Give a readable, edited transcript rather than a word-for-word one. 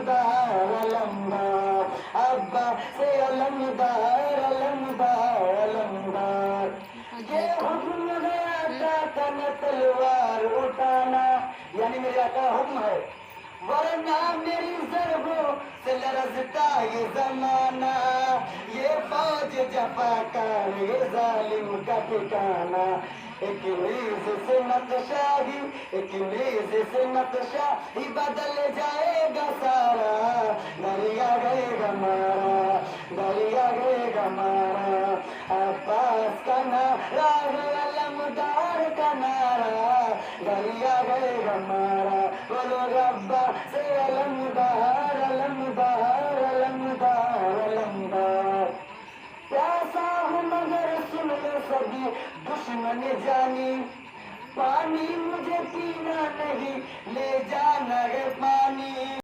अलमदार अलमदार अब्बा से अलमदार अलमदार अलमदार ये हुक्म गया था तन तलवार उठाना यानी मेरा का हुक्म है वरना मेरी ज़रबों से लरज़ता ये ज़माना ये फौज जफ़ाकार ये ज़ालिम का ठिकाना एक मीज़ से नक्शा ही एक मीज़ से नक्शा ही बदल जाएगा सारा दरिया गएगा मारा दरिया गएगा मारा अब्बास का नारा अलमदार का नारा दरिया गएगा मारा